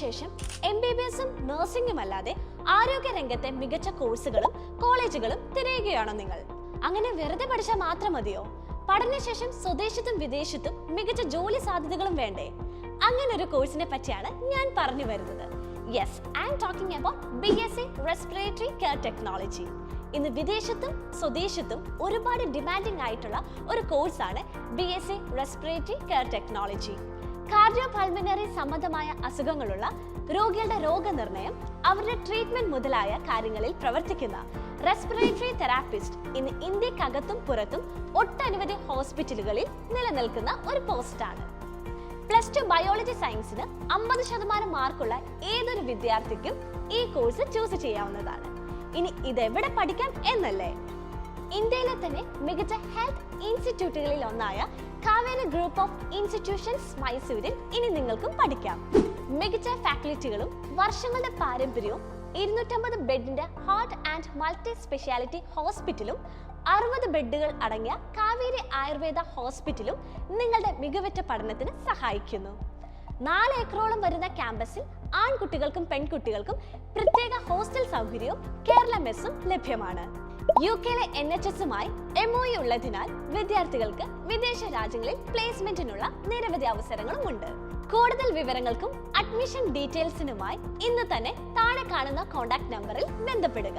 ശേഷം MBBS-ഉം നഴ്സിംഗും അല്ലാതെ ആരോഗ്യ രംഗത്തെ മികച്ച കോഴ്സുകളും കോളേജുകളും തിരയുകയാണോ നിങ്ങൾ? അങ്ങനെ വെറുതെ പഠിച്ചാൽ മാത്രം മതിയോ? പഠനശേഷം സ്വദേശത്തും വിദേശത്തും മികച്ച ജോലി സാധ്യതകളും വേണ്ടേ? അങ്ങനെ ഒരു കോഴ്സിനെ പറ്റിയാണ് ഞാൻ പറഞ്ഞു വരുന്നത്. Yes, I am talking about BSc respiratory care technology. ഇന്ന് വിദേശത്തും സ്വദേശത്തും ഒരുപാട് ഡിമാൻഡിംഗ് ആയിട്ടുള്ള ഒരു കോഴ്സാണ് BSc respiratory care technology. Cardiopulmonary സംബന്ധമായ അസുഖങ്ങളുള്ള രോഗികളുടെ രോഗനിർണയം, അവരുടെ ട്രീറ്റ്മെന്റ് മുതലായ കാര്യങ്ങളിൽ പ്രവർത്തിക്കുന്ന റെസ്പിറേറ്ററി തെറാപ്പിസ്റ്റ് ഇന്ന് ഇന്ത്യക്കകത്തും പുറത്തും ഒട്ടനവധി ഹോസ്പിറ്റലുകളിൽ നിലനിൽക്കുന്ന ഒരു പോസ്റ്റാണ്. +2 ബയോളജി സയൻസിന് 50% മാർക്കുള്ള ഏതൊരു വിദ്യാർത്ഥിക്കും ഈ കോഴ്സ് ചൂസ് ചെയ്യാവുന്നതാണ്. ഇനി ഇതെവിടെ പഠിക്കാം എന്നല്ലേ? ഇന്ത്യയിലെ തന്നെ മികച്ച ഹെൽത്ത് ഇൻസ്റ്റിറ്റ്യൂട്ടുകളിൽ ഒന്നായ കാവേരി ഗ്രൂപ്പ് ഓഫ് ഇൻസ്റ്റിറ്റ്യൂഷൻസ് മൈസൂരിൽ ഇനി നിങ്ങൾക്കും പഠിക്കാം. മികച്ച ഫാക്കൽറ്റികളും വർഷങ്ങളുടെ പാരമ്പര്യവും 250 ബെഡിന്റെ ഹാർട്ട് ആൻഡ് മൾട്ടി സ്പെഷ്യാലിറ്റി ഹോസ്പിറ്റലും 60 ബെഡുകൾ അടങ്ങിയ കാവേരി ആയുർവേദ ഹോസ്പിറ്റലും നിങ്ങളുടെ മികവുറ്റ പഠനത്തിന് സഹായിക്കുന്നു. 4 ഏക്കറോളം വരുന്ന ക്യാമ്പസിൽ ആൺകുട്ടികൾക്കും പെൺകുട്ടികൾക്കും പ്രത്യേക ഹോസ്റ്റൽ സൗകര്യവും കേരള മെസ്സും ലഭ്യമാണ്. UK-ലെ NHS-ഉമായി MOU ഉള്ളതിനാൽ വിദ്യാർത്ഥികൾക്ക് വിദേശ രാജ്യങ്ങളിൽ പ്ലേസ്മെന്റിനുള്ള നിരവധി അവസരങ്ങളും ഉണ്ട്. കൂടുതൽ വിവരങ്ങൾക്കും അഡ്മിഷൻ ഡീറ്റെയിൽസിനുമായി ഇന്ന് തന്നെ താഴെ കാണുന്ന കോൺടാക്ട് നമ്പറിൽ ബന്ധപ്പെടുക.